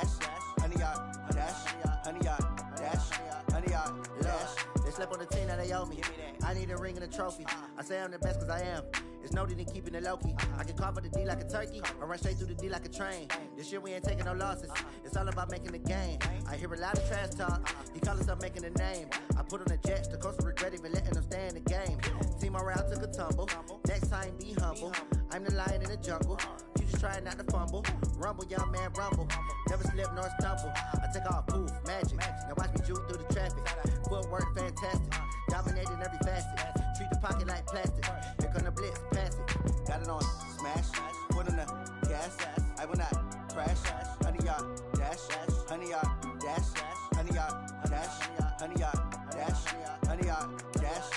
dash, 100 yard dash, 100 yard dash, 100 yard dash. They slept on the team, now they owe me. I need a ring and a trophy. I say I'm the best cause I am. It's no need in keeping it low-key. I can carve up the D like a turkey, or run straight through the D like a train. This year we ain't taking no losses. It's all about making the game. I hear a lot of trash talk. He call himself making a name. I put on the Jets, the coach will regret even letting them stay in the game. Team morale took a tumble. Next time be humble. I'm the lion in the jungle. You just trying not to fumble. Rumble, young man, rumble. Never slip nor stumble. I take off, poof, magic. Now watch me juke through the traffic. Footwork fantastic. Dominating every facet. Treat the pocket like plastic. Here come the blitz, pass it. Got it on smash. Put on the gas. I will not crash. 100 yard dash. 100 yard dash. 100 yard dash. 100 yard dash. 100 yard dash.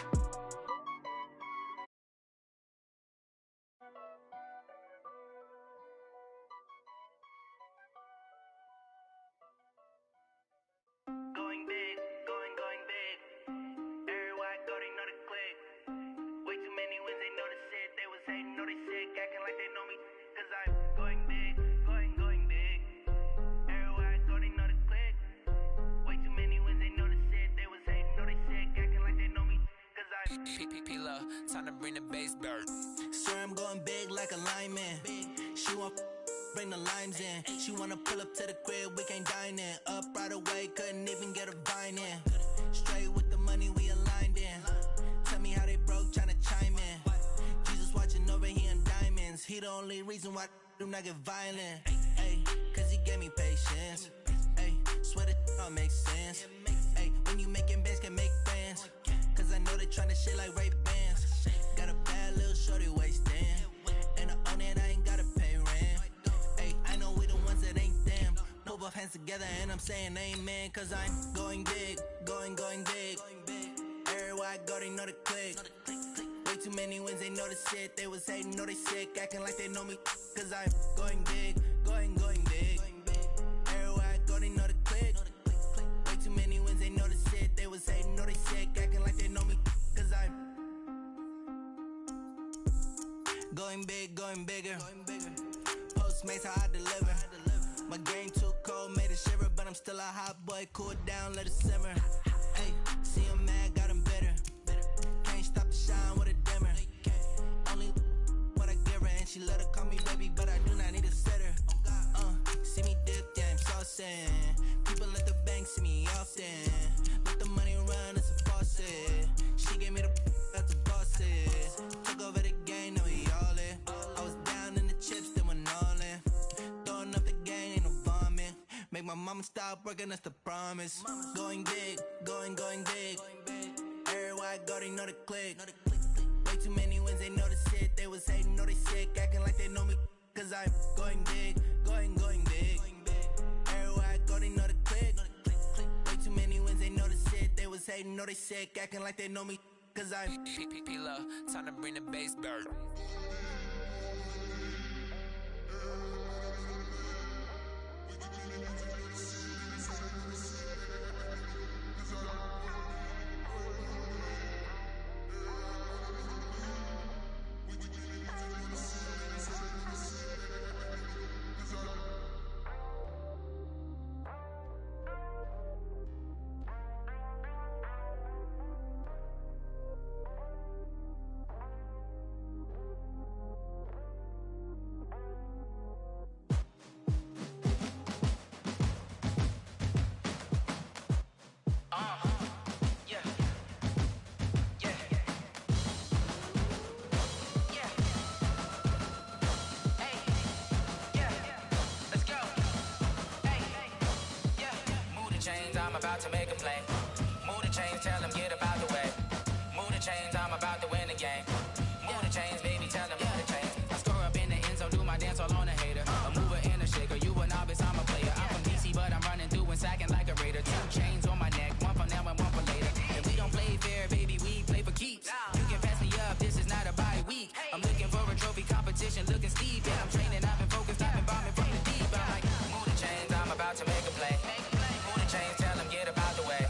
Going big, going big. Everywhere I go, they know the click. Way too many wins, they know the shit. They was hating, know they sick, acting like they know me. Cause I'm going big, going big. Everywhere I go, they know the click. Way too many wins, they know the shit. They was hating, know they sick, acting like they know me. Cause I'm P-P-P-Love, time to bring the bass back. Swear I'm going big like a lineman. She want bring the limes in. She wanna pull up to the crib, we can't dine in. Up right away, couldn't even get a vine in. Straight with the money, we aligned in. Tell me how they broke, tryna chime in. Jesus watching over here in diamonds. He the only reason why I do not get violent. Ay, cause he gave me patience. Ay, swear that all makes sense. Ay, when you making bands, can make friends. Cause I know they tryna shit like Ray-Bans. Got a bad little shorty wasting. And I own it, I ain't gotta pay rent. Ay, I know we the ones that ain't them. Put both hands together and I'm saying amen. Cause I'm going big, going big. Everywhere I go, they know the click. Way too many wins, they know the shit. They was hating, know they sick, acting like they know me. Cause I'm going big, going big. Everywhere I go, they know the click. Way too many wins, they know the shit. They was hating, know they sick, acting like they know me. Cause I'm going big, going bigger. Postmates how I deliver. My game too cold, made it shiver, but I'm still a hot boy. Cool it down, let it simmer. Hey, see him mad, got him bitter. Can't stop the shine with a dimmer. Only what I give her, and she let her call me baby, but I do not need a sitter. See me dip, yeah, I'm saucing. People at the bank see me often. Let the money run, it's a faucet. She gave me the that's a bosses. Took over the game, now we all in. I was down in the chips, then went all in. Throwing up the game, ain't no vomit. Make my mama stop working, that's the promise. Going big, going big. Everywhere I go, they know the click. Way too many wins, they know the shit. They was hating, know they sick, acting like they know me. Cause I'm going big, going big. Everywhere I go, they know the click. Way too many wins, they know the shit. They was hating, know they sick, acting like they know me. Cause I'm P-P-P-Love, time to bring the bass back. I'm about to make a play. Move the chains, tell them get about the way. Move the chains, I'm about to win the game. Move the chains, baby, tell them move the chains. I score up in the end zone, do my dance all on a hater. A mover and a shaker, you a novice, I'm a player. I'm from DC, but I'm running through and sacking like a raider. 2 chains on my neck, one for now and one for later. And we don't play fair, baby, we play for keeps. You can pass me up, this is not a bye week. I'm looking for a trophy competition, looking steep. Yeah, I'm training, I've been focused, I've been bombing from the deep. I'm like, move the chains, I'm about to make a play. Move the chains, tell them get about the way.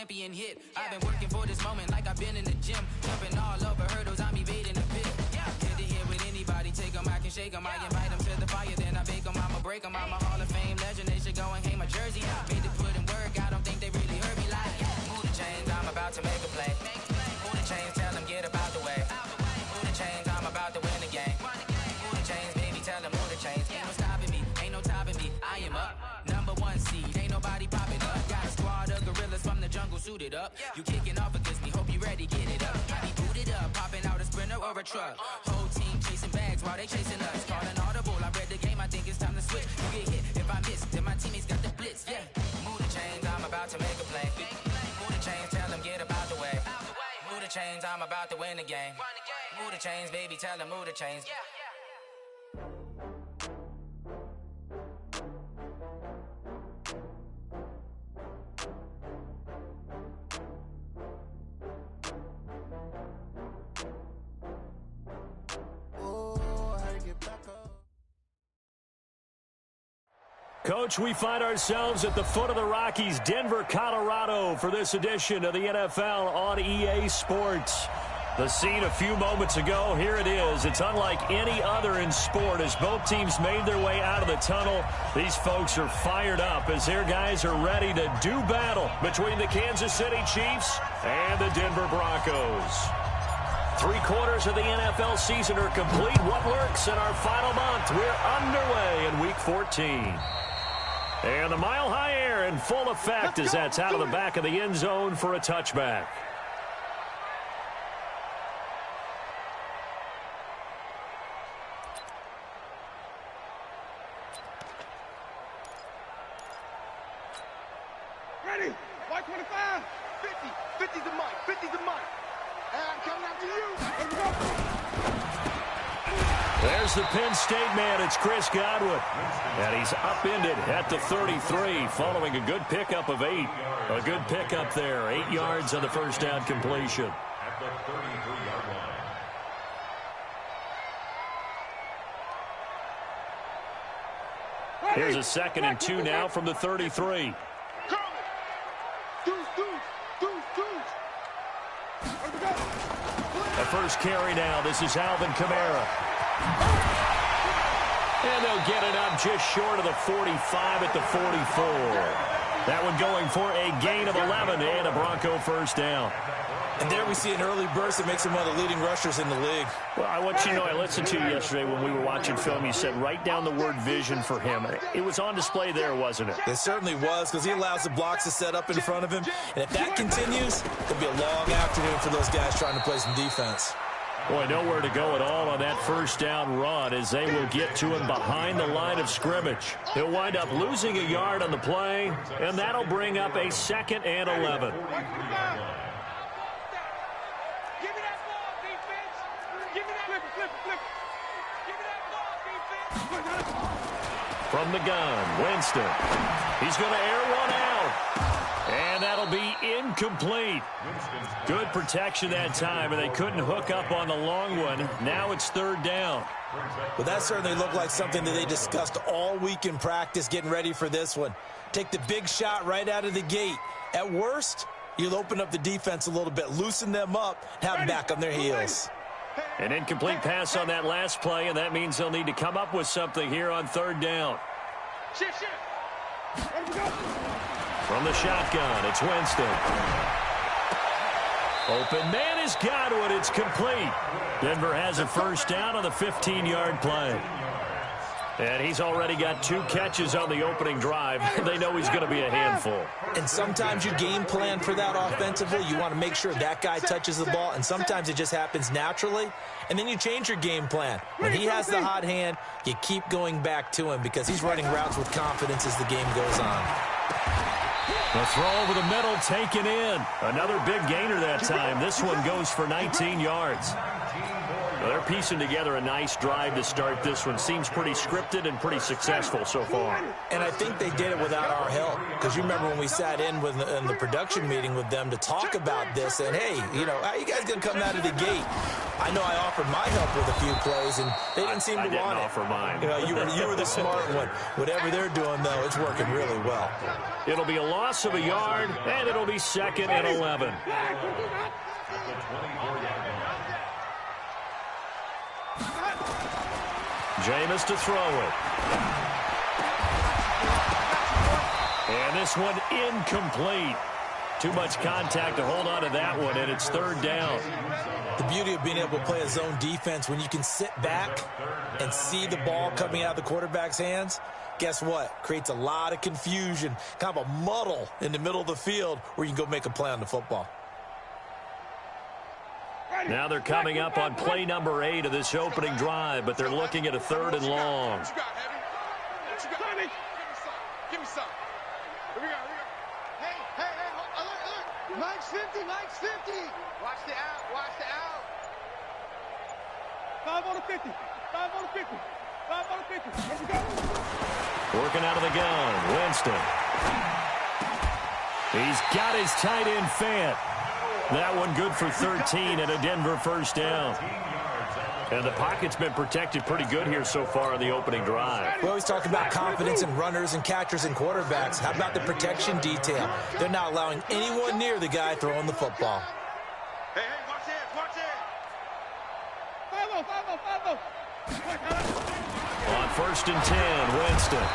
champion hit. I've been working for this moment like I've been in the gym. Jumping all over hurdles, I'm evading the pit. Get to here with anybody, take them, I can shake them. I invite them to the fire, then I bake them, I'ma break them. I'm a Hall of Fame legend, they should go and hang my jersey. Made to put in work, I don't think they really heard me like, move the chains, I'm about to make a play. Move the chains, tell them get up out the way. Move the chains, I'm about to win the game. Move the chains, baby, tell them move the chains. Ain't no stopping me, ain't no topping me, I am up. #1 seed, ain't nobody popping up. Got a squad of gorillas from the jungle suited up. You kicking off against me, hope you ready, get it up. I be booted up, popping out a Sprinter or a truck. Whole team chasing bags while they chasing us. Call an audible, I read the game, I think it's time to switch. You get hit, if I miss, then my teammates got the blitz, yeah. Move the chains, I'm about to make a play. Move the chains, tell them get up out the way. Move the chains, I'm about to win the game. Move the chains, baby, tell them move the chains. Coach, we find ourselves at the foot of the Rockies, Denver, Colorado, for this edition of the NFL on EA Sports. The scene a few moments ago, here it is. It's unlike any other in sport as both teams made their way out of the tunnel. These folks are fired up as their guys are ready to do battle between the Kansas City Chiefs and the Denver Broncos. 3/4 of the NFL season are complete. What lurks in our final month? We're underway in Week 14. And the mile-high air in full effect as that's out of the back of the end zone for a touchback. Ready? White 25, 50. 50's the mic. 50's the mic. And I'm coming after you. Here we go. There's the Penn State man. It's Chris Godwin. And he's upended at the 33 following a good pickup of 8. A good pickup there. 8 yards on the first down completion. At the 33-yard line. Here's a 2nd and 2 now from the 33. The first carry now. This is Alvin Kamara. And they'll get it up just short of the 45 at the 44. That one going for a gain of 11 and a Bronco first down. And there we see an early burst that makes him one of the leading rushers in the league. Well, I want you to know, I listened to you yesterday when we were watching film. You said write down the word vision for him. It was on display there, wasn't it? It certainly was, because he allows the blocks to set up in front of him. And if that continues, it'll be a long afternoon for those guys trying to play some defense. Boy, nowhere to go at all on that first down run as they will get to him behind the line of scrimmage. He'll wind up losing a yard on the play, and that'll bring up a 2nd and 11. From the gun, Winston. He's going to air one out. And that'll be incomplete. Good protection that time, and they couldn't hook up on the long one. Now it's 3rd down. Well, that certainly looked like something that they discussed all week in practice, getting ready for this one. Take the big shot right out of the gate. At worst, you'll open up the defense a little bit, loosen them up, have them back on their heels. An incomplete pass on that last play, and that means they'll need to come up with something here on 3rd down. From the shotgun, it's Winston. Open man is Godwin. It's complete. Denver has a first down on the 15-yard play. And he's already got 2 catches on the opening drive. They know he's going to be a handful. And sometimes you game plan for that offensively. You want to make sure that guy touches the ball, and sometimes it just happens naturally. And then you change your game plan. When he has the hot hand, you keep going back to him because he's running routes with confidence as the game goes on. The throw over the middle taken in. Another big gainer that time. This one goes for 19 yards. Well, they're piecing together a nice drive to start this one. Seems pretty scripted and pretty successful so far. And I think they did it without our help. Because you remember when we sat in the production meeting with them to talk about this, and hey, you know, how you guys going to come out of the gate? I know I offered my help with a few plays, and they didn't seem to want it. I didn't offer mine. You know, you were the smart one. Whatever they're doing, though, it's working really well. It'll be a loss of a yard, and it'll be 2nd and 11. Jameis to throw it. And this one incomplete. Too much contact to hold on to that one, and it's 3rd down. The beauty of being able to play a zone defense, when you can sit back and see the ball coming out of the quarterback's hands, guess what? Creates a lot of confusion, kind of a muddle in the middle of the field where you can go make a play on the football. Now they're coming up on play number 8 of this opening drive, but they're looking at a 3rd and long. What you got, Heavy? What you got? Give me some. Here we go. Hey, look. Mike's 50. Watch the out. 5 on the 50. 5 on the 50. Here we go. Working out of the gun, Winston. He's got his tight end Fant. That one good for 13 and a Denver 1st down. And the pocket's been protected pretty good here so far on the opening drive. We always talk about confidence in runners and catchers and quarterbacks. How about the protection detail? They're not allowing anyone near the guy throwing the football. Hey, watch it. 5-0. On 1st and 10, Winston.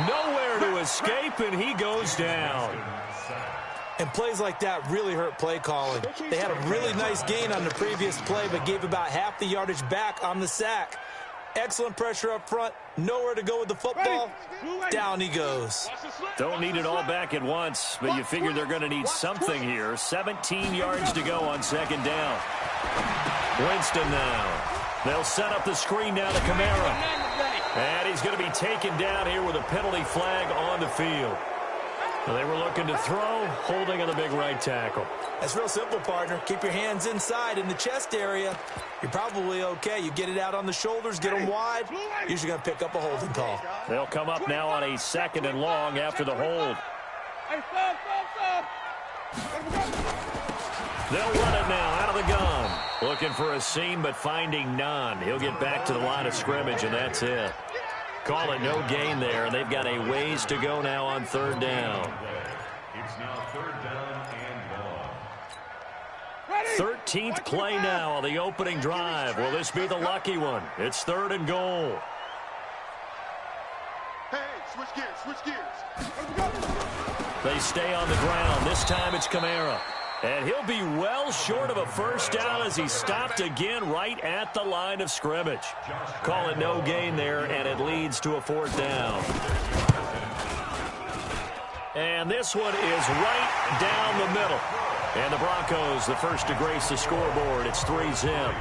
Nowhere to escape, and he goes down. And plays like that really hurt play calling. They had a really nice gain on the previous play, but gave about half the yardage back on the sack. Excellent pressure up front. Nowhere to go with the football. Down he goes. Don't need it all back at once, but you figure they're going to need something here. 17 yards to go on 2nd down. Winston now. They'll set up the screen down to Kamara. And he's going to be taken down here with a penalty flag on the field. They were looking to throw, holding on the big right tackle. That's real simple, partner. Keep your hands inside in the chest area. You're probably okay. You get it out on the shoulders, get them wide. Usually going to pick up a holding call. They'll come up now on a 2nd and long after the hold. They'll run it now out of the gun. Looking for a seam, but finding none. He'll get back to the line of scrimmage, and that's it. Call it no gain there, and they've got a ways to go now on 3rd down. It's now 3rd down and 13th play now on the opening drive. Will this be the lucky one? It's 3rd and goal. Hey, switch gears. They stay on the ground. This time it's Kamara. And he'll be well short of a 1st down as he stopped again right at the line of scrimmage. Call it no gain there, and it leads to a 4th down. And this one is right down the middle. And the Broncos, the first to grace the scoreboard. It's 3-zip.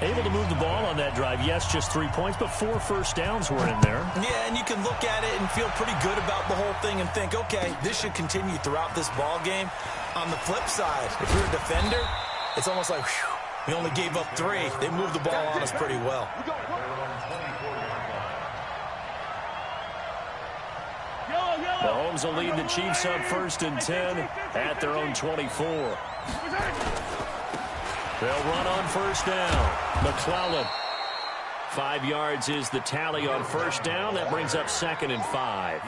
Able to move the ball on that drive. Yes, just 3 points, but 4 first downs were in there. Yeah, and you can look at it and feel pretty good about the whole thing and think, okay, this should continue throughout this ball game. On the flip side, if you're a defender, it's almost like, whew, we only gave up 3. They moved the ball on us pretty well. Mahomes will lead the Chiefs up 1st and 10 at their own 24. They'll run on 1st down. McClellan. 5 yards is the tally on 1st down. That brings up 2nd and 5.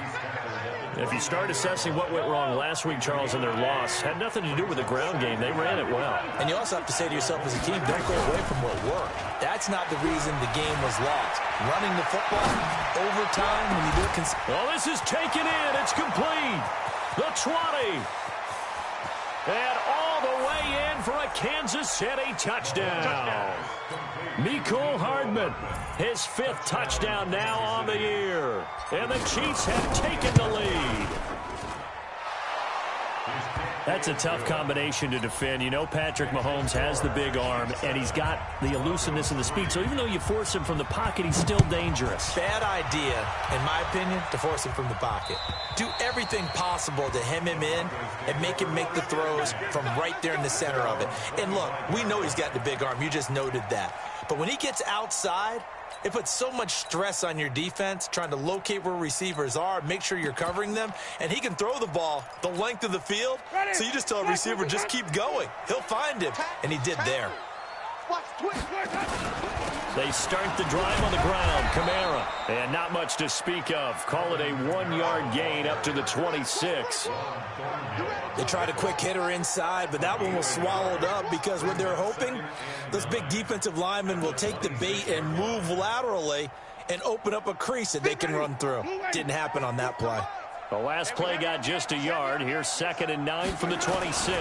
If you start assessing what went wrong last week, Charles, in their loss, had nothing to do with the ground game. They ran it well. And you also have to say to yourself as a team, don't go away from what worked. That's not the reason the game was lost. Running the football, overtime, when you do it. Well, this is taken in. It's complete. The 20. And all the way in for a Kansas City touchdown. Mecole Hardman, his 5th touchdown now on the year. And the Chiefs have taken the lead. That's a tough combination to defend. You know Patrick Mahomes has the big arm, and he's got the elusiveness and the speed. So even though you force him from the pocket, he's still dangerous. Bad idea, in my opinion, to force him from the pocket. Do everything possible to hem him in and make him make the throws from right there in the center of it. And look, we know he's got the big arm. You just noted that. But when he gets outside, it puts so much stress on your defense trying to locate where receivers are, make sure you're covering them, and he can throw the ball the length of the field, so you just tell a receiver, just keep going. He'll find him, and he did there. They start the drive on the ground. Kamara, and not much to speak of. Call it a 1-yard gain up to the 26. They tried a quick hitter inside, but that one was swallowed up because what they're hoping, those big defensive linemen will take the bait and move laterally and open up a crease that they can run through. Didn't happen on that play. The last play got just a yard. Here's 2nd and 9 from the 26.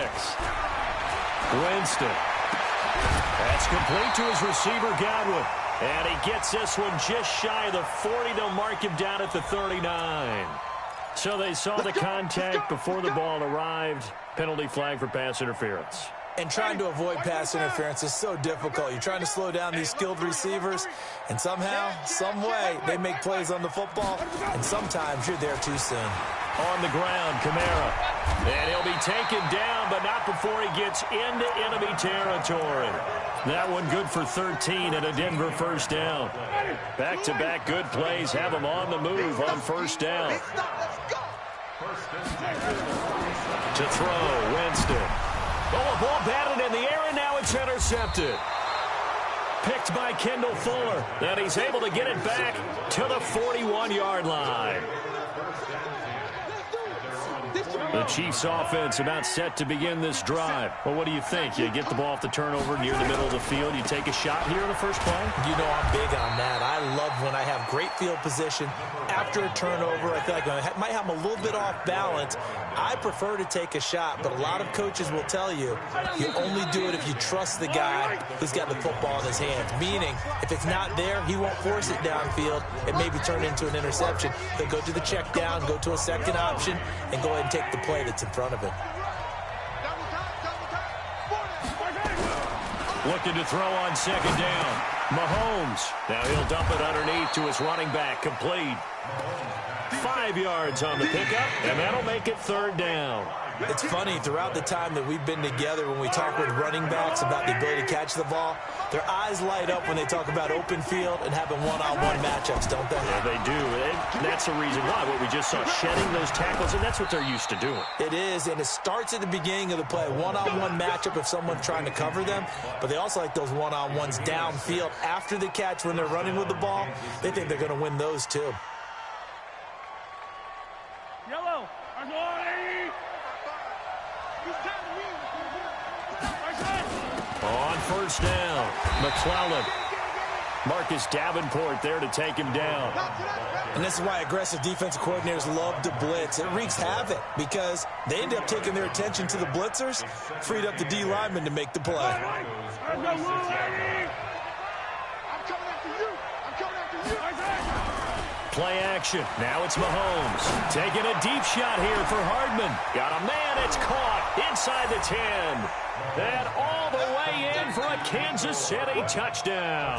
Winston. That's complete to his receiver, Godwin. And he gets this one just shy of the 40. They'll mark him down at the 39. So they saw the contact before the ball arrived. Penalty flag for pass interference. And trying to avoid pass interference is so difficult. You're trying to slow down these skilled receivers, and somehow, some way, they make plays on the football, and sometimes you're there too soon. On the ground, Kamara. And he'll be taken down, but not before he gets into enemy territory. That one good for 13 and a Denver first down. Back-to-back good plays have him on the move on first down. To throw, Winston. Oh, a ball batted in the air, and now it's intercepted. Picked by Kendall Fuller. And he's able to get it back to the 41-yard line. The Chiefs offense about set to begin this drive. Well, what do you think? You get the ball off the turnover near the middle of the field. You take a shot here in the first play? You know I'm big on that. I love when I have great field position after a turnover. I feel like I might have them a little bit off balance. I prefer to take a shot, but a lot of coaches will tell you you only do it if you trust the guy who's got the football in his hands. Meaning, if it's not there, he won't force it downfield and maybe turn it into an interception. He'll go to the check down, go to a second option, and go ahead and take the play that's in front of him. Looking to throw on 2nd down. Mahomes. Now he'll dump it underneath to his running back. Complete. 5 yards on the pickup, and that'll make it 3rd down. It's funny, throughout the time that we've been together, when we talk with running backs about the ability to catch the ball, their eyes light up when they talk about open field and having one-on-one matchups, don't they? Yeah, they do. And that's the reason why. What we just saw, shedding those tackles, and that's what they're used to doing. It is, and it starts at the beginning of the play. One-on-one matchup if someone's trying to cover them, but they also like those one-on-ones downfield after the catch when they're running with the ball. They think they're going to win those, too. Yellow. On first down, McClellan. Marcus Davenport there to take him down. And this is why aggressive defensive coordinators love to blitz. It wreaks havoc because they end up taking their attention to the blitzers, freed up the D lineman to make the play. Play action. Now it's Mahomes. Taking a deep shot here for Hardman. Got a man. It's caught inside the 10. And all the way in for a Kansas City touchdown.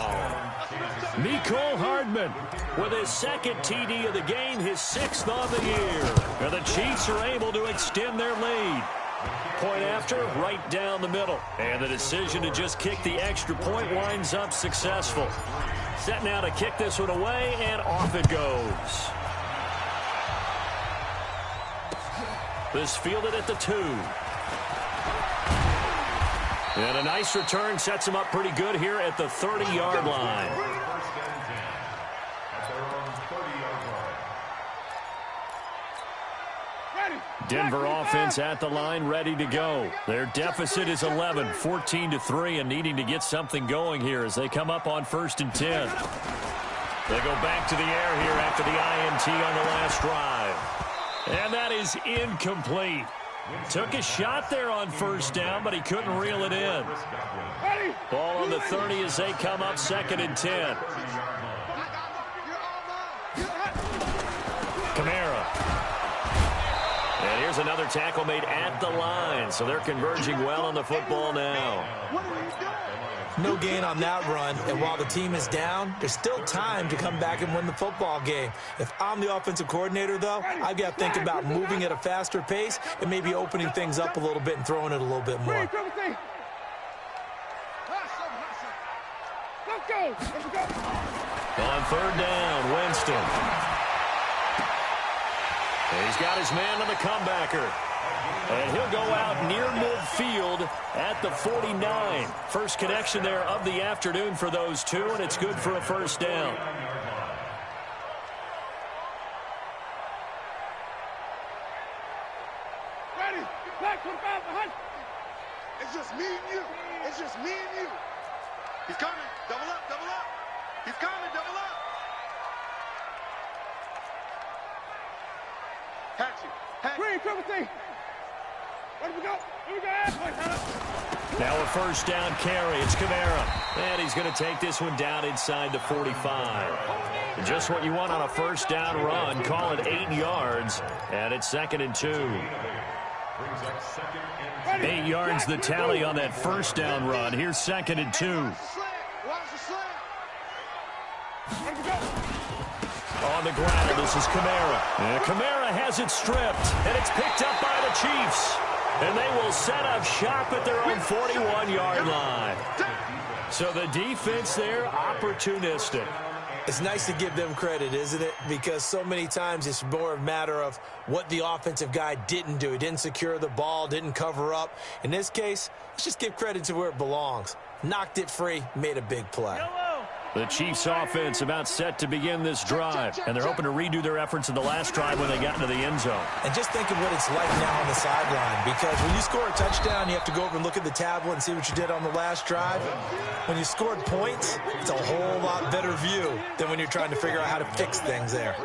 Mecole Hardman with his 2nd TD of the game, his 6th on the year. And the Chiefs are able to extend their lead. Point after, right down the middle. And the decision to just kick the extra point winds up successful. Set now to kick this one away, and off it goes. This fielded at the 2. And a nice return sets him up pretty good here at the 30-yard line. Denver offense at the line, ready to go. Their deficit is 11, 14-3, and needing to get something going here as they come up on 1st and 10. They go back to the air here after the INT on the last drive. And that is incomplete. Took a shot there on first down, but he couldn't reel it in. Ball on the 30 as they come up 2nd and 10. Kamara. And here's There's another tackle made at the line, so they're converging well on the football now. No gain on that run, and while the team is down, there's still time to come back and win the football game. If I'm the offensive coordinator, though, I've got to think about moving at a faster pace and maybe opening things up a little bit and throwing it a little bit more. On third down, Winston. He's got his man on the comebacker. And he'll go out near midfield at the 49. First connection there of the afternoon for those two, and it's good for a first down. Ready? Black 25 behind. It's just me and you. It's just me and you. He's coming. Double up, double up. He's coming, double up. Hatch it. Green, triple T. Where we go? Here we go. Now a first down carry. It's Kamara. And he's going to take this one down inside the 45. Just what you want on a first down run. Call it 8 yards. And it's 2nd and 2. 8 yards the tally on that first down run. Here's 2nd and 2. On the ground, this is Kamara. And Kamara has it stripped, and it's picked up by the Chiefs. And they will set up shop at their own 41-yard line. So the defense there, opportunistic. It's nice to give them credit, isn't it? Because so many times it's more a matter of what the offensive guy didn't do. He didn't secure the ball, didn't cover up. In this case, let's just give credit to where it belongs. Knocked it free, made a big play. The Chiefs offense about set to begin this drive, and they're hoping to redo their efforts in the last drive when they got into the end zone. And just think of what it's like now on the sideline, because when you score a touchdown, you have to go over and look at the tablet and see what you did on the last drive. When you scored points, it's a whole lot better view than when you're trying to figure out how to fix things there.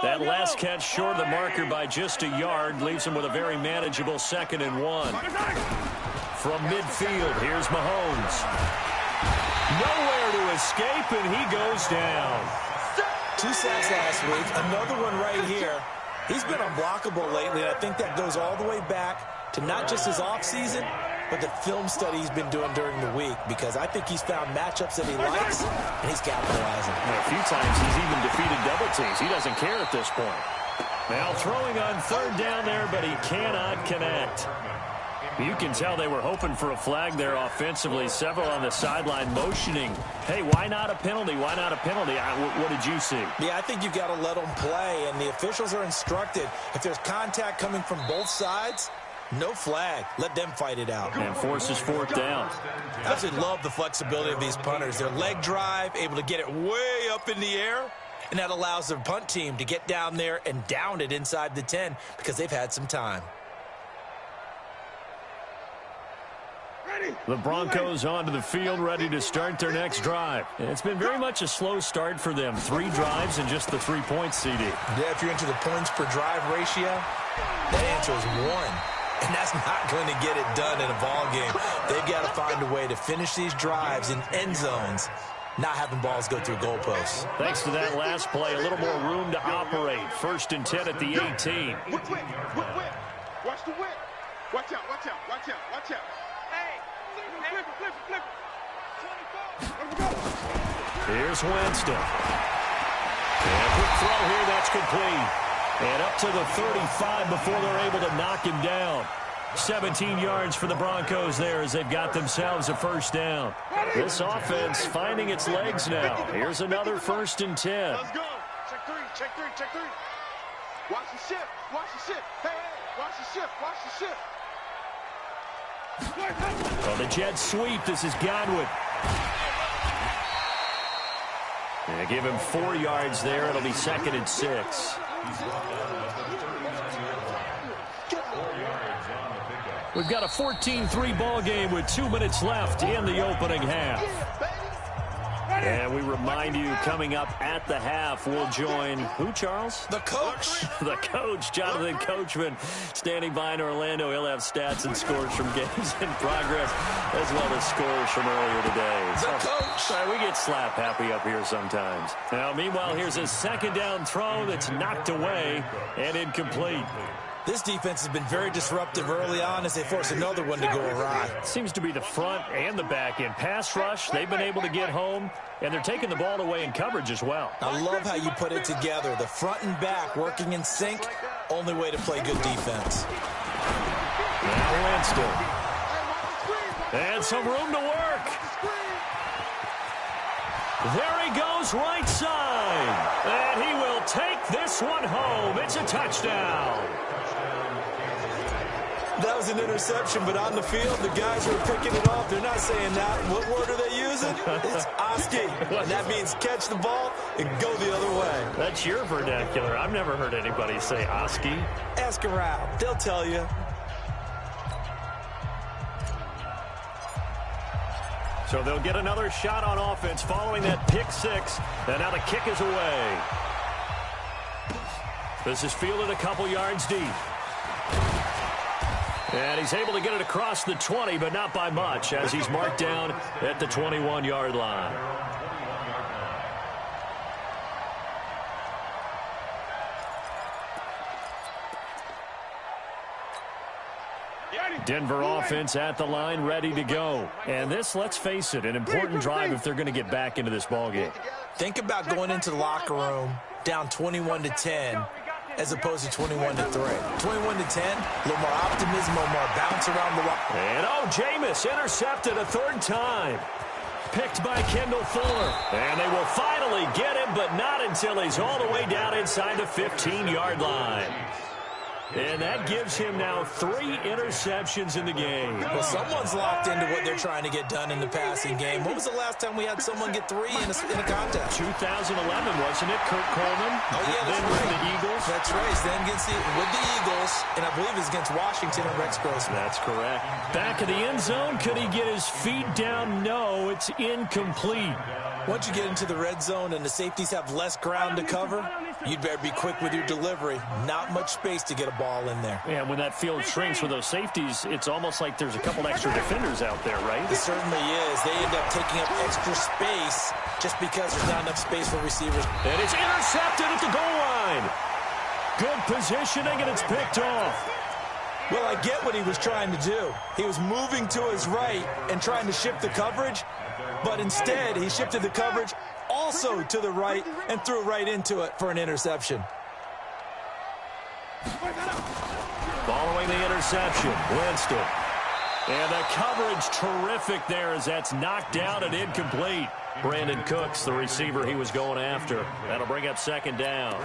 That last catch short of the marker by just a yard leaves him with a very manageable 2nd and 1. From midfield, here's Mahomes. Nowhere to escape, and he goes down. 2 sacks last week, another one right here. He's been unblockable lately, and I think that goes all the way back to not just his offseason, but the film study he's been doing during the week, because I think he's found matchups that he likes, and he's capitalizing. A few times he's even defeated double teams. He doesn't care at this point. Now throwing on third down there, but he cannot connect. You can tell they were hoping for a flag there offensively. Several on the sideline motioning, hey, why not a penalty? Why not a penalty? What did you see? Yeah, I think you've got to let them play, and the officials are instructed. If there's contact coming from both sides, no flag. Let them fight it out. And forces 4th down. I absolutely love the flexibility of these punters. Their leg drive, able to get it way up in the air, and that allows their punt team to get down there and down it inside the 10 because they've had some time. The Broncos onto the field, ready to start their next drive. It's been very much a slow start for them. 3 drives and just the 3 points, CD. Yeah, if you're into the points per drive ratio, that answer is 1. And that's not going to get it done in a ball game. They've got to find a way to finish these drives in end zones, not having balls go through goalposts. Thanks to that last play, a little more room to operate. 1st and 10 at the 18. Watch the whip. Watch out, watch out, watch out, watch out. Flip. Here's Winston. And a quick throw here, that's complete. And up to the 35 before they're able to knock him down. 17 yards for the Broncos there as they've got themselves a first down. This offense finding its legs now. Here's another 1st and 10. Let's go. Check three. Watch the shift. Hey, watch the shift. Well, the Jets sweep. This is Godwin. They give him 4 yards there. It'll be 2nd and 6. We've got a 14-3 ball game with 2 minutes left in the opening half. And we remind you, coming up at the half, we'll join who, Charles? The coach. The coach, Jonathan Coachman, standing by in Orlando. He'll have stats and scores from games in progress, as well as scores from earlier today. The coach. Sorry, we get slap happy up here sometimes. Now, meanwhile, here's a second down throw that's knocked away and incomplete. This defense has been very disruptive early on as they force another one to go awry. Seems to be the front and the back end. Pass rush, they've been able to get home, and they're taking the ball away in coverage as well. I love how you put it together. The front and back working in sync, only way to play good defense. Now Winston. And some room to work. There he goes, right side. And he will take this one home. It's a touchdown. That was an interception, but on the field, the guys who are picking it off, they're not saying that. What word are they using? It's Oski. And that means catch the ball and go the other way. That's your vernacular. I've never heard anybody say Oski. Ask around. They'll tell you. So they'll get another shot on offense following that pick six. And now the kick is away. This is fielded a couple yards deep. And he's able to get it across the 20, but not by much, as he's marked down at the 21-yard line. Denver offense at the line, ready to go. And this, let's face it, an important drive if they're going to get back into this ballgame. Think about going into the locker room down 21-10 as opposed to 21-3. 21-10, a little more optimism, a little more bounce around the line. And Jameis intercepted a third time. Picked by Kendall Fuller. And they will finally get him, but not until he's all the way down inside the 15-yard line. And that gives him now 3 interceptions in the game. Well, someone's locked into what they're trying to get done in the passing game. When was the last time we had someone get 3 in a contest? 2011, wasn't it? Kurt Coleman. Oh, yeah, that's then right. With the Eagles. That's right. Then with the Eagles, and I believe it's against Washington and Rex Grossman. That's correct. Back of the end zone. Could he get his feet down? No, it's incomplete. Once you get into the red zone and the safeties have less ground to cover, you'd better be quick with your delivery. Not much space to get a ball in there. Yeah, when that field shrinks with those safeties, it's almost like there's a couple extra defenders out there, right? It certainly is. They end up taking up extra space just because there's not enough space for receivers. And it's intercepted at the goal line. Good positioning, and it's picked off. Well, I get what he was trying to do. He was moving to his right and trying to shift the coverage, but instead he shifted the coverage also to the right and threw right into it for an interception. Following the interception, Winston. And the coverage terrific there as that's knocked down and incomplete. Brandon Cooks, the receiver he was going after. That'll bring up second down.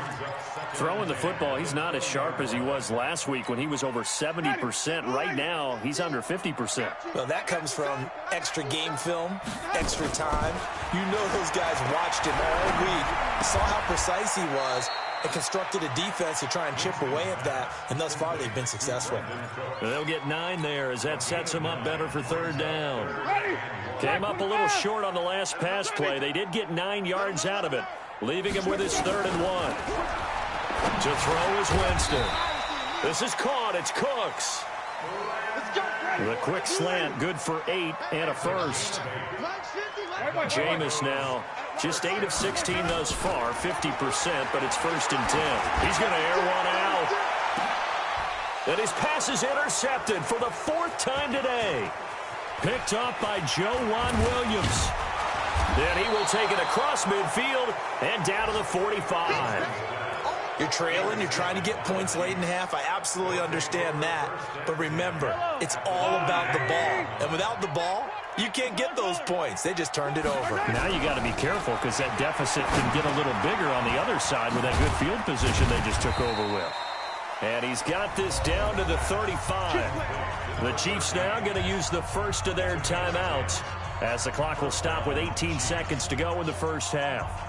Throwing the football, he's not as sharp as he was last week when he was over 70%. Right now, he's under 50%. Well, that comes from extra game film, extra time. You know those guys watched him all week, saw how precise he was, and constructed a defense to try and chip away at that, and thus far they've been successful. They'll get 9 there as that sets them up better for third down. Came up a little short on the last pass play. They did get 9 yards out of it, leaving him with his 3rd and 1. To throw is Winston. This is caught. It's Cooks. The quick slant, good for 8 and a first. Jameis now just 8 of 16 thus far, 50%, but it's 1st and 10. He's going to air one out. And his pass is intercepted for the 4th time today. Picked up by Joejuan Williams. Then he will take it across midfield and down to the 45. You're trailing, you're trying to get points late in half. I absolutely understand that. But remember, it's all about the ball. And without the ball, you can't get those points. They just turned it over. Now you got to be careful because that deficit can get a little bigger on the other side with that good field position they just took over with. And he's got this down to the 35. The Chiefs now going to use the first of their timeouts as the clock will stop with 18 seconds to go in the first half.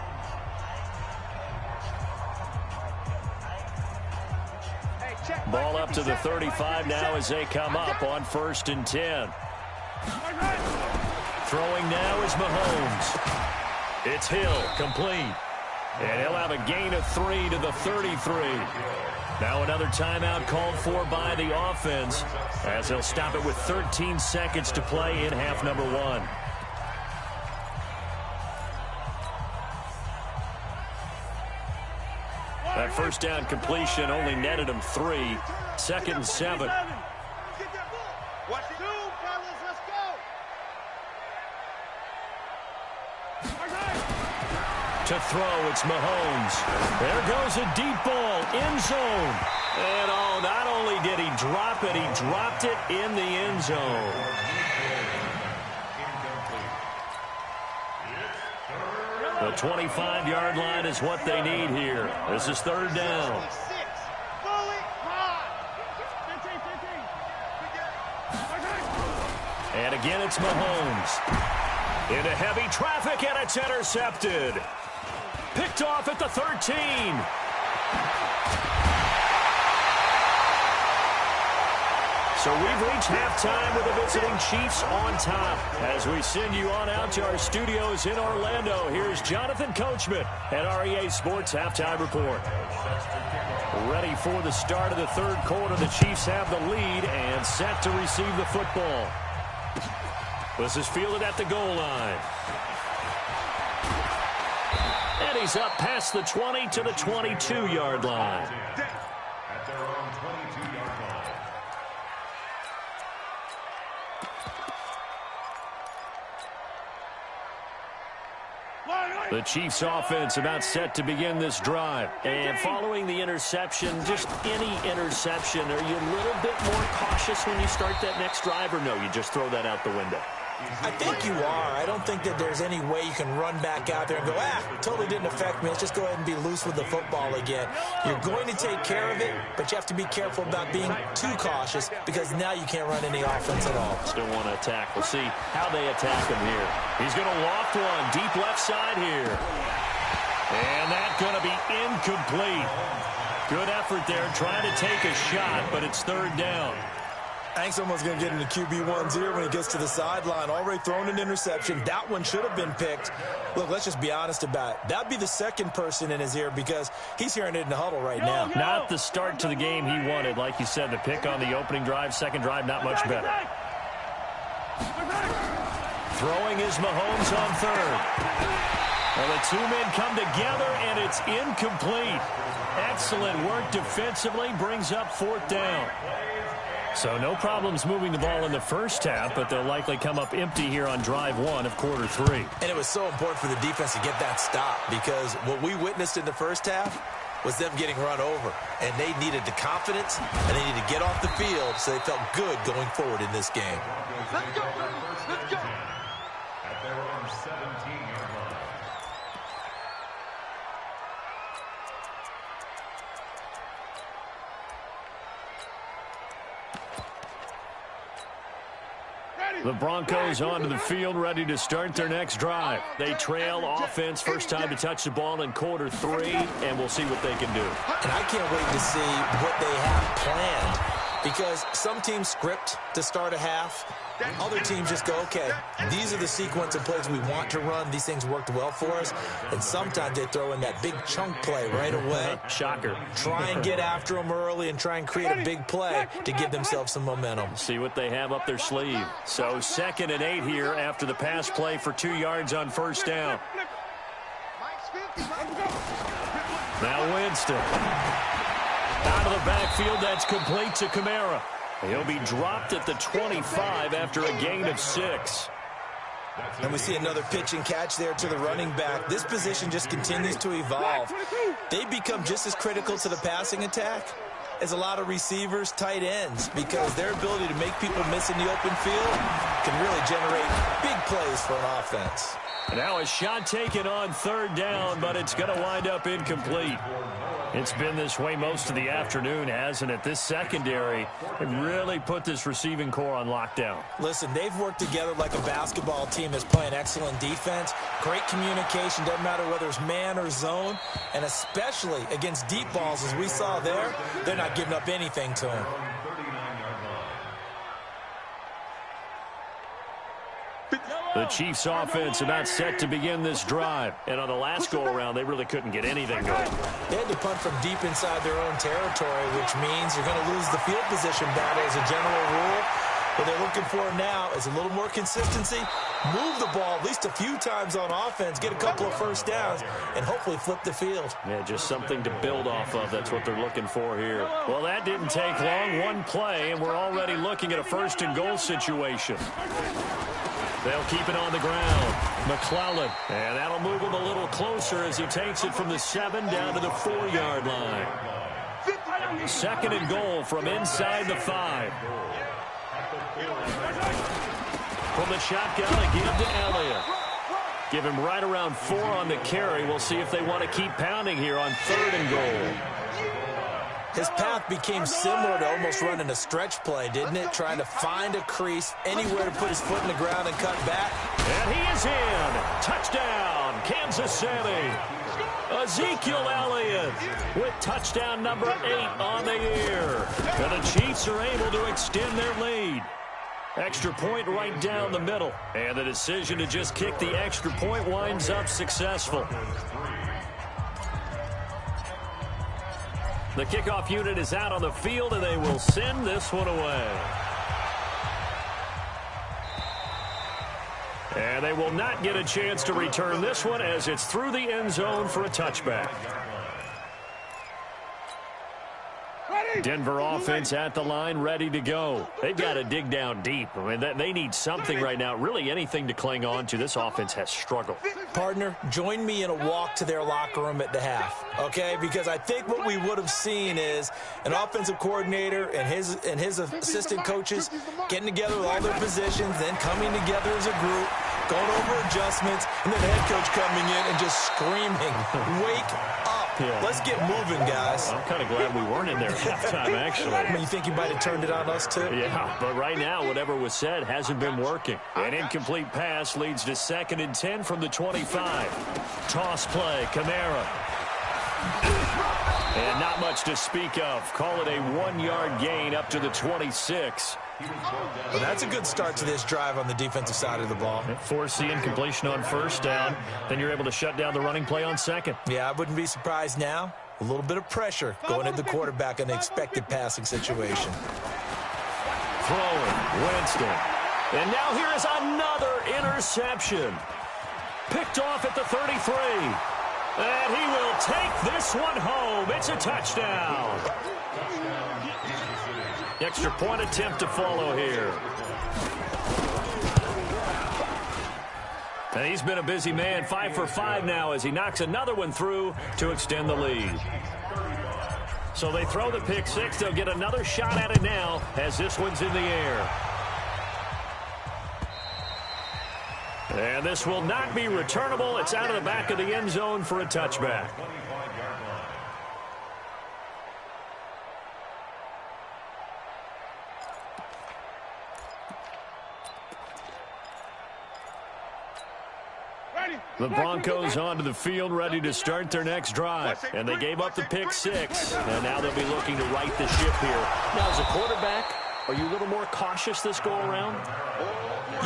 Ball up to the 35 now as they come up on 1st and 10. Throwing now is Mahomes. It's Hill, complete. And he'll have a gain of 3 to the 33. Now another timeout called for by the offense as they'll stop it with 13 seconds to play in half number 1. That first down completion only netted him 3. 2nd and 7. To throw, it's Mahomes. There goes a deep ball, end zone. And oh, not only did he drop it, he dropped it in the end zone. The 25-yard line is what they need here. This is 3rd down. And again, it's Mahomes. Into heavy traffic, and it's intercepted. Picked off at the 13. So we've reached halftime with the visiting Chiefs on top. As we send you on out to our studios in Orlando, here's Jonathan Coachman at REA Sports Halftime Report. Ready for the start of the 3rd quarter. The Chiefs have the lead and set to receive the football. This is fielded at the goal line. And he's up past the 20 to the 22-yard line. At their own 22-yard line. The Chiefs offense about set to begin this drive. And following the interception, just any interception, are you a little bit more cautious when you start that next drive, or no, you just throw that out the window? I think you are. I don't think that there's any way you can run back out there and go, totally didn't affect me. Let's just go ahead and be loose with the football again. You're going to take care of it, but you have to be careful about being too cautious because now you can't run any offense at all. Still want to attack. We'll see how they attack him here. He's going to loft one deep left side here. And that's going to be incomplete. Good effort there trying to take a shot, but it's 3rd down. I think someone's going to get into QB1's ear when he gets to the sideline. Already thrown an interception. That one should have been picked. Look, let's just be honest about it. That'd be the second person in his ear because he's hearing it in the huddle right now. Not the start to the game he wanted. Like you said, the pick on the opening drive, second drive, not much better. Throwing is Mahomes on 3rd. Well, the two men come together, and it's incomplete. Excellent work defensively, brings up 4th down. So no problems moving the ball in the first half, but they'll likely come up empty here on drive 1 of quarter 3. And it was so important for the defense to get that stop because what we witnessed in the first half was them getting run over. And they needed the confidence, and they needed to get off the field so they felt good going forward in this game. Let's go. Let's go. At their own 17-yard line. The Broncos onto the field, ready to start their next drive. They trail offense, first time to touch the ball in quarter 3, and we'll see what they can do. And I can't wait to see what they have planned because some teams script to start a half. Other teams just go, okay, these are the sequence of plays we want to run. These things worked well for us. And sometimes they throw in that big chunk play right away. Shocker. Try and get after them early and try and create a big play to give themselves some momentum. See what they have up their sleeve. So 2nd and 8 here after the pass play for 2 yards on first down. Now Winston. Out of the backfield, that's complete to Kamara. He'll be dropped at the 25 after a gain of 6. And we see another pitch and catch there to the running back. This position just continues to evolve. They become just as critical to the passing attack as a lot of receivers, tight ends, because their ability to make people miss in the open field can really generate big plays for an offense. Now a shot taken on 3rd down, but it's going to wind up incomplete. It's been this way most of the afternoon, hasn't it? This secondary really put this receiving core on lockdown. Listen, they've worked together like a basketball team that's playing excellent defense. Great communication, doesn't matter whether it's man or zone. And especially against deep balls, as we saw there, they're not giving up anything to them. The Chiefs offense about set to begin this drive. And on the last go-around, they really couldn't get anything going. They had to punt from deep inside their own territory, which means you're going to lose the field position battle as a general rule. What they're looking for now is a little more consistency, move the ball at least a few times on offense, get a couple of first downs, and hopefully flip the field. Yeah, just something to build off of. That's what they're looking for here. Well, that didn't take long. One play, and we're already looking at a first-and-goal situation. They'll keep it on the ground. McClellan. And that'll move him a little closer as he takes it from the 7 down to the 4-yard line. 2nd and goal from inside the 5. From the shotgun, a give to Elliott. Give him right around 4 on the carry. We'll see if they want to keep pounding here on 3rd and goal. His path became similar to almost running a stretch play, didn't it? Trying to find a crease, anywhere to put his foot in the ground and cut back. And he is in. Touchdown, Kansas City. Ezekiel Elliott with touchdown number 8 on the year. And the Chiefs are able to extend their lead. Extra point right down the middle. And the decision to just kick the extra point winds up successful. The kickoff unit is out on the field, and they will send this one away. And they will not get a chance to return this one as it's through the end zone for a touchback. Denver offense at the line, ready to go. They've got to dig down deep. I mean, they need something right now, really anything to cling on to. This offense has struggled. Partner, join me in a walk to their locker room at the half, okay? Because I think what we would have seen is an offensive coordinator and his assistant coaches getting together with all their positions, then coming together as a group, going over adjustments, and then the head coach coming in and just screaming, wake up. Yeah. Let's get moving, guys. I'm kind of glad we weren't in there at halftime, actually. I mean, you think you might have turned it on us, too? Yeah, but right now, whatever was said hasn't been working. An incomplete pass leads to 2nd and 10 from the 25. Toss play, Kamara. And not much to speak of. Call it a 1-yard gain up to the 26. Well, that's a good start to this drive on the defensive side of the ball. Force the incompletion on 1st down. Then you're able to shut down the running play on 2nd. Yeah, I wouldn't be surprised now. A little bit of pressure going at the quarterback in an expected passing situation. Throwing, Winston. And now here is another interception. Picked off at the 33. And he will take this one home. It's a touchdown. Extra point attempt to follow here. And he's been a busy man, 5 for 5 now as he knocks another one through to extend the lead. So they throw the pick 6. They'll get another shot at it now as this one's in the air. And this will not be returnable. It's out of the back of the end zone for a touchback. The Broncos onto the field, ready to start their next drive. And they gave up the pick 6, and now they'll be looking to right the ship here. Now, as a quarterback, are you a little more cautious this go-around?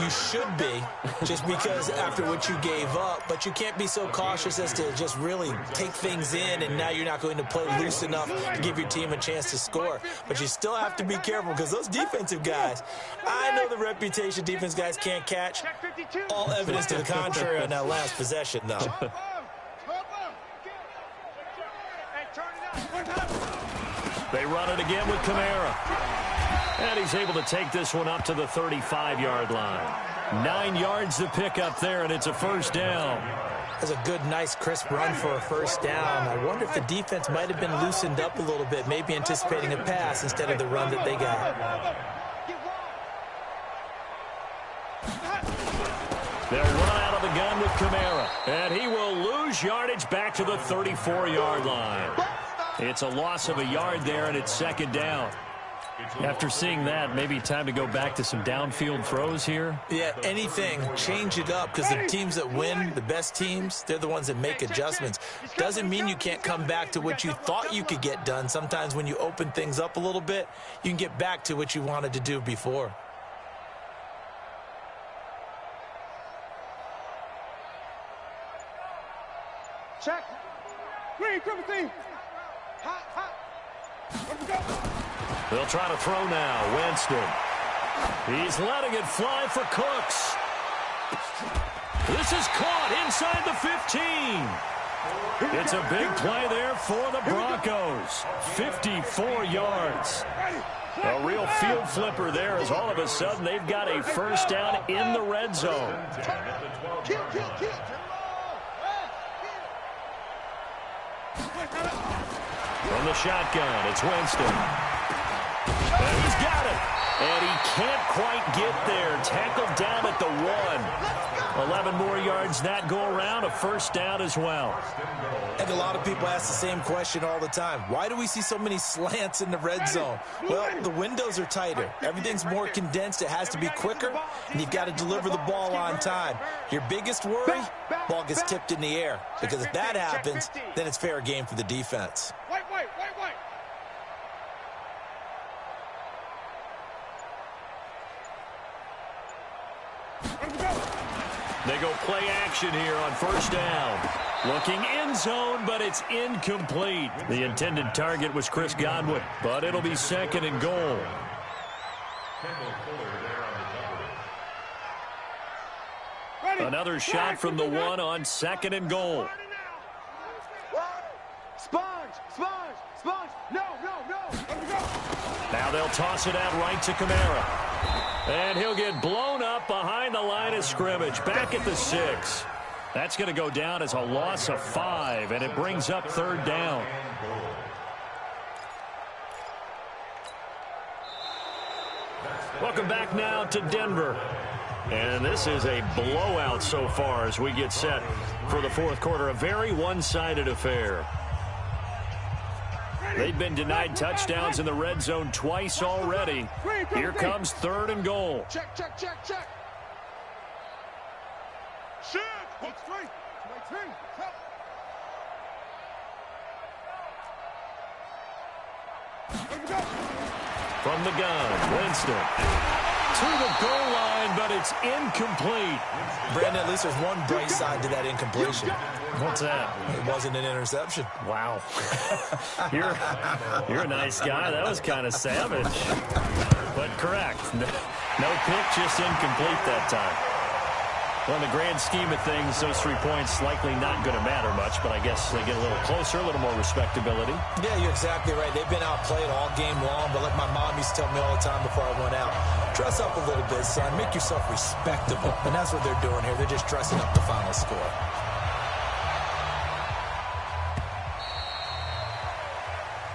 You should be, just because after what you gave up, but you can't be so cautious as to just really take things in, and now you're not going to play loose enough to give your team a chance to score. But you still have to be careful because those defensive guys, I know the reputation defense guys can't catch. All evidence to the contrary on that last possession, though. They run it again with Kamara. And he's able to take this one up to the 35-yard line. 9 yards to pick up there, and it's a 1st down. That's a good, nice, crisp run for a 1st down. I wonder if the defense might have been loosened up a little bit, maybe anticipating a pass instead of the run that they got. They'll run out of the gun with Kamara. And he will lose yardage back to the 34-yard line. It's a loss of a yard there, and it's 2nd down. After seeing that, maybe time to go back to some downfield throws here? Yeah, anything. Change it up because the teams that win, the best teams, they're the ones that make adjustments. Doesn't mean you can't come back to what you thought you could get done. Sometimes when you open things up a little bit, you can get back to what you wanted to do before. triple team. Hot, hot. Let's go. They'll try to throw now. Winston. He's letting it fly for Cooks. This is caught inside the 15. It's a big play there for the Broncos. 54 yards. A real field flipper there as all of a sudden they've got a first down in the red zone. From the shotgun, it's Winston. And he's got it. And he can't quite get there. Tackled down at the 1. 11 more yards that go around. A first down as well. And a lot of people ask the same question all the time. Why do we see so many slants in the red zone? Well, the windows are tighter. Everything's more condensed. It has to be quicker, and you've got to deliver the ball on time. Your biggest worry, ball gets tipped in the air. Because if that happens, then it's fair game for the defense. Wait. They go play action here on first down. Looking end zone, but it's incomplete. The intended target was Chris Godwin, but it'll be second and goal. Another shot from the 1 on second and goal. Sponge. No. Now they'll toss it out right to Kamara. And he'll get blown up behind the line of scrimmage. Back at the 6. That's going to go down as a loss of 5, and it brings up third down. Welcome back now to Denver. And this is a blowout so far as we get set for the fourth quarter. A very one-sided affair. They've been denied touchdowns in the red zone twice already. Here comes third and goal. Check. Shoot. Hold straight. From the gun, Winston. To the goal line, but it's incomplete. Brandon, at least there's one bright side to that incompletion. What's that? It wasn't an interception. Wow. You're a nice guy. That was kind of savage. But correct. No pick, just incomplete that time. Well, in the grand scheme of things, those 3 points likely not going to matter much, but I guess they get a little closer, a little more respectability. Yeah, you're exactly right. They've been outplayed all game long, but like my mom used to tell me all the time before I went out, dress up a little bit, son. Make yourself respectable. And that's what they're doing here. They're just dressing up the final score.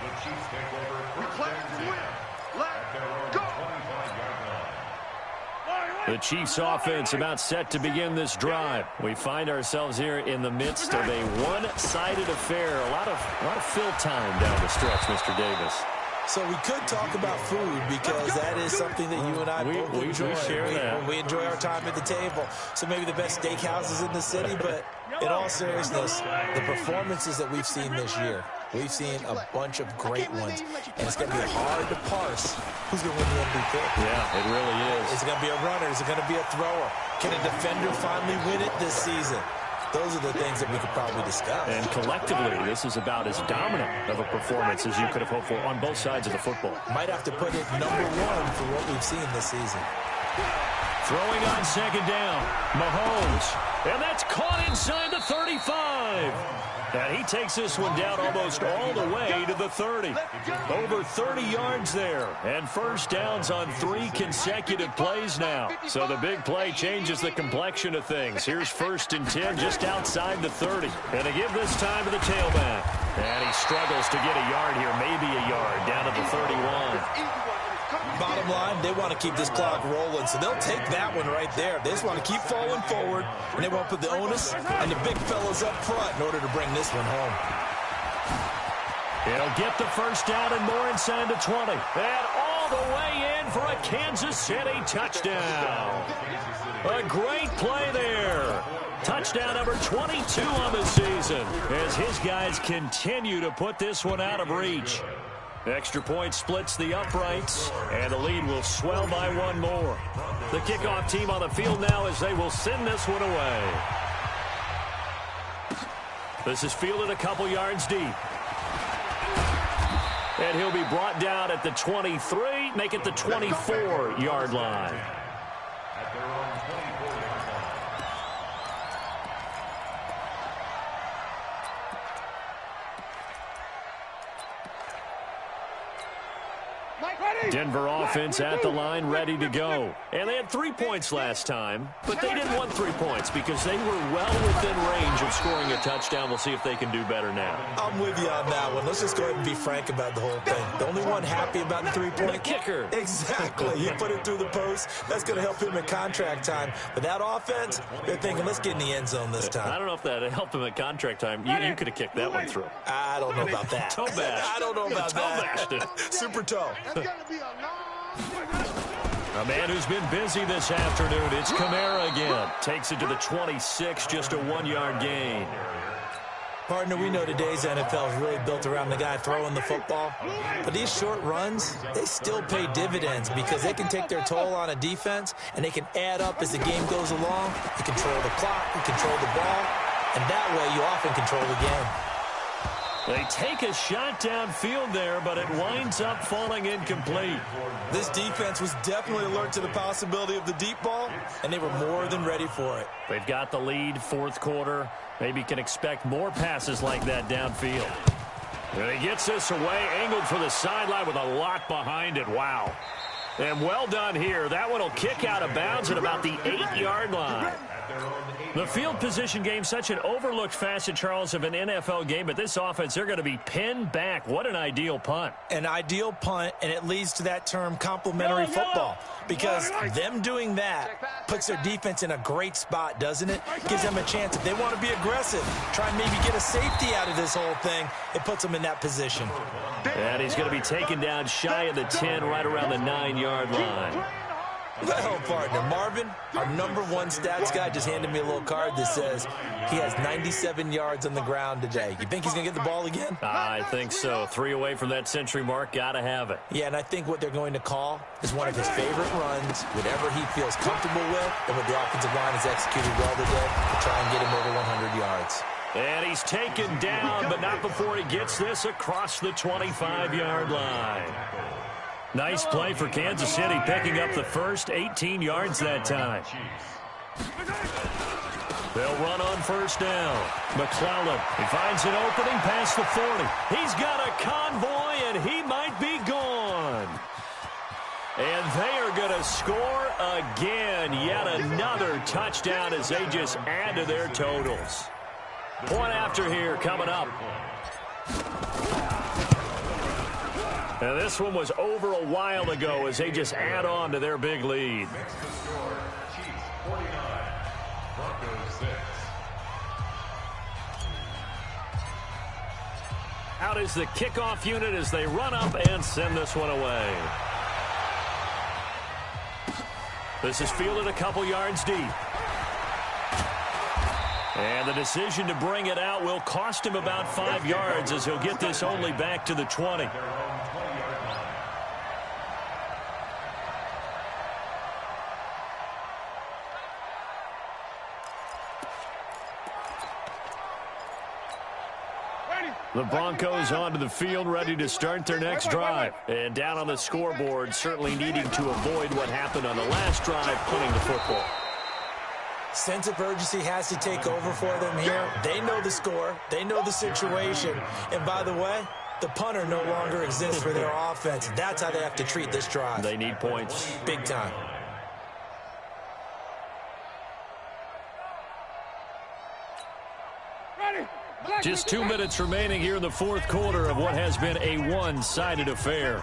The Chiefs take over The Chiefs offense about set to begin this drive. We find ourselves here in the midst of a one-sided affair. A lot of fill time down the stretch, Mr. Davis. So we could talk about food because that is something that you and I both enjoy. We share that. We enjoy our time at the table. So maybe the best steakhouses in the city, but in all seriousness, the performances that we've seen this year, we've seen a bunch of great ones, and it's going to be hard to parse who's going to win the MVP. Yeah, it really is. Is it going to be a runner? Is it going to be a thrower? Can a defender finally win it this season? Those are the things that we could probably discuss. And collectively, this is about as dominant of a performance as you could have hoped for on both sides of the football. Might have to put it #1 for what we've seen this season. Throwing on second down, Mahomes. And that's caught inside the 35. And he takes this one down almost all the way to the 30. Over 30 yards there. And first downs on 3 consecutive plays now. So the big play changes the complexion of things. Here's 1st and 10 just outside the 30. And they give this time to the tailback. And he struggles to get a yard here, maybe a yard, down to the 31. Bottom line, they want to keep this clock rolling, so they'll take that one right there. They just want to keep falling forward, and they want to put the onus and the big fellas up front in order to bring this one home. He'll get the first down and more inside the 20. And all the way in for a Kansas City touchdown. A great play there. Touchdown number 22 on the season as his guys continue to put this one out of reach. Extra point splits the uprights, and the lead will swell by 1 more. The kickoff team on the field now as they will send this one away. This is fielded a couple yards deep. And he'll be brought down at the 23, make it the 24-yard line. At their own 24-yard line. Denver offense at the line, ready to go. And they had 3 points last time, but they didn't want 3 points because they were well within range of scoring a touchdown. We'll see if they can do better now. I'm with you on that one. Let's just go ahead and be frank about the whole thing. The only one happy about the 3-point. The kicker. Exactly. He put it through the post. That's going to help him in contract time. But that offense, they're thinking, let's get in the end zone this time. I don't know if that helped him at contract time. You could have kicked that one through. I don't know about that. Toe bash. I don't know about that. Super toe. A man who's been busy this afternoon, it's Kamara again. Takes it to the 26, just a 1-yard gain. Partner, we know today's NFL is really built around the guy throwing the football. But these short runs, they still pay dividends because they can take their toll on a defense, and they can add up as the game goes along. You control the clock, you control the ball, and that way you often control the game. They take a shot downfield there, but it winds up falling incomplete. This defense was definitely alert to the possibility of the deep ball, and they were more than ready for it. They've got the lead, fourth quarter. Maybe can expect more passes like that downfield. And he gets this away, angled for the sideline with a lot behind it. Wow. And well done here. That one will kick out of bounds at about the 8-yard line. The field position game, such an overlooked facet, Charles, of an NFL game. But this offense, they're going to be pinned back. What an ideal punt. An ideal punt, and it leads to that term complementary football. Because them doing that puts their defense in a great spot, doesn't it? Gives them a chance. If they want to be aggressive, try and maybe get a safety out of this whole thing, it puts them in that position. And he's going to be taken down shy of the 10, right around the 9-yard line. Well, partner, Marvin, our #1 stats guy, just handed me a little card that says he has 97 yards on the ground today. You think he's going to get the ball again? I think so. 3 away from that century mark. Got to have it. Yeah, and I think what they're going to call is one of his favorite runs, whatever he feels comfortable with, and what the offensive line has executed well today to try and get him over 100 yards. And he's taken down, but not before he gets this across the 25-yard line. Nice play for Kansas City, picking up the first 18 yards that time. They'll run on first down. McClellan, he finds an opening past the 40. He's got a convoy, and he might be gone. And they are going to score again. Yet another touchdown as they just add to their totals. Point after here coming up. And this one was over a while ago as they just add on to their big lead. Next to score, Chiefs 49, Broncos 6. Out is the kickoff unit as they run up and send this one away. This is fielded a couple yards deep. And the decision to bring it out will cost him about 5 yards as he'll get this only back to the 20. The Broncos onto the field, ready to start their next drive. And down on the scoreboard, certainly needing to avoid what happened on the last drive, punting the football. Sense of urgency has to take over for them here. They know the score. They know the situation. And by the way, the punter no longer exists for their offense. That's how they have to treat this drive. They need points. Big time. Just 2 minutes remaining here in the fourth quarter of what has been a one-sided affair.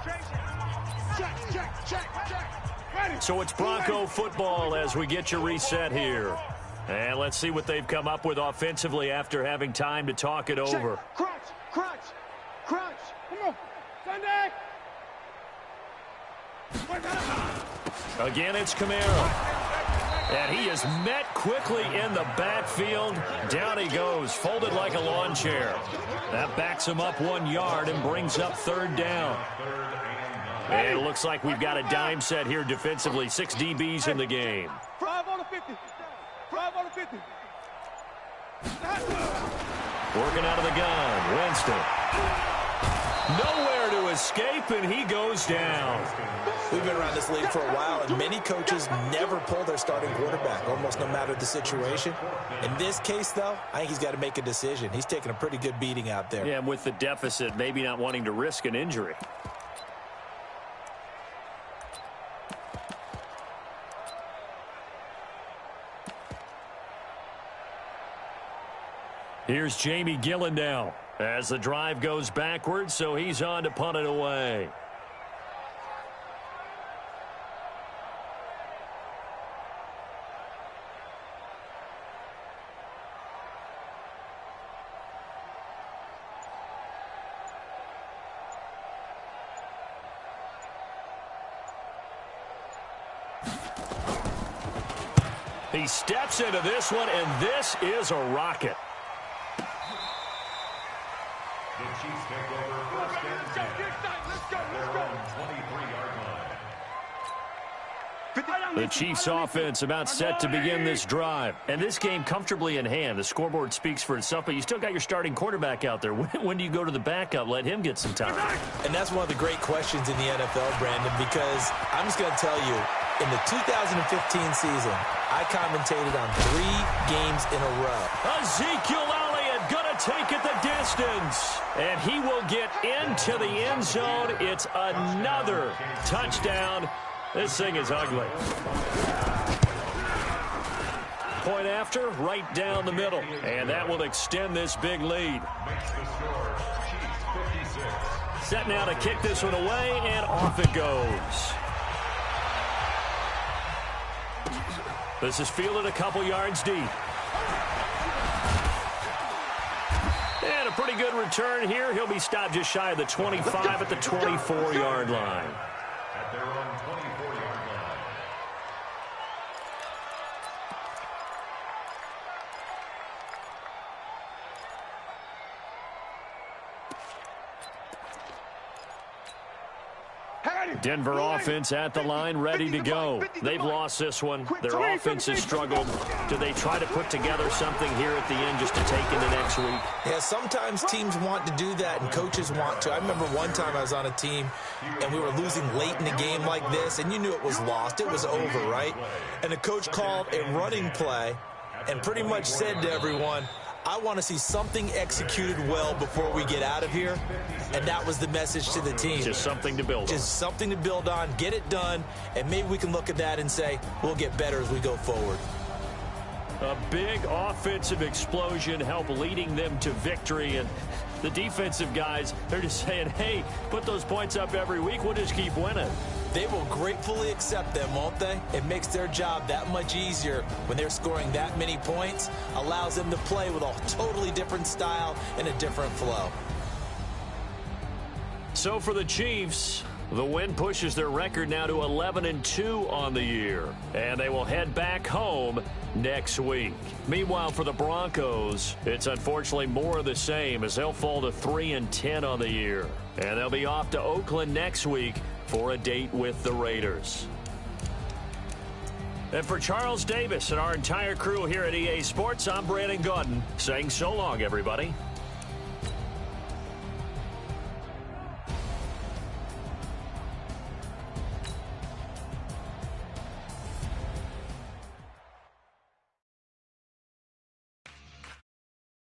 So it's Bronco football as we get you reset here. And let's see what they've come up with offensively after having time to talk it over. Crunch, crunch, crunch. Come on, Sunday. Again, it's Kamara. And he is met quickly in the backfield. Down he goes, folded like a lawn chair. That backs him up 1 yard and brings up third down. And it looks like we've got a dime set here defensively. 6 DBs in the game. 5 on the 50. 5 on the 50. Working out of the gun, Winston. Nowhere to escape, and he goes down. We've been around this league for a while, and many coaches never pull their starting quarterback, almost no matter the situation. In this case, though, I think he's got to make a decision. He's taking a pretty good beating out there. Yeah, and with the deficit, maybe not wanting to risk an injury. Here's Jamie Gillen now as the drive goes backwards, so he's on to punt it away. He steps into this one, and this is a rocket. The Chiefs take over first and 10. Their own 23-yard line. The Chiefs offense about set to begin this drive. And this game comfortably in hand. The scoreboard speaks for itself, but you still got your starting quarterback out there. When do you go to the backup? Let him get some time. And that's one of the great questions in the NFL, Brandon, because I'm just going to tell you, in the 2015 season, I commentated on 3 games in a row. Ezekiel Elliott going to take it the distance. And he will get into the end zone. It's another touchdown. This thing is ugly. Point after, right down the middle. And that will extend this big lead. Makes the score, Chiefs 56. Set now to kick this one away, and off it goes. This is fielded a couple yards deep. And a pretty good return here. He'll be stopped just shy of the 25 at the 24-yard line. At their own 24-yard line. Denver offense at the line, ready to go. They've lost this one. Their offense has struggled. Do they try to put together something here at the end just to take into next week? Yeah, sometimes teams want to do that and coaches want to. I remember one time I was on a team and we were losing late in the game like this, and you knew it was lost. It was over, right? And the coach called a running play and pretty much said to everyone, I want to see something executed well before we get out of here. And that was the message to the team. Just something to build on. Just something to build on, get it done, and maybe we can look at that and say, we'll get better as we go forward. A big offensive explosion helped leading them to victory. And the defensive guys, they're just saying, hey, put those points up every week. We'll just keep winning. They will gratefully accept them, won't they? It makes their job that much easier when they're scoring that many points, allows them to play with a totally different style and a different flow. So for the Chiefs, the win pushes their record now to 11-2 on the year. And they will head back home next week. Meanwhile, for the Broncos, it's unfortunately more of the same as they'll fall to 3-10 on the year. And they'll be off to Oakland next week for a date with the Raiders. And for Charles Davis and our entire crew here at EA Sports, I'm Brandon Gaudin saying so long, everybody.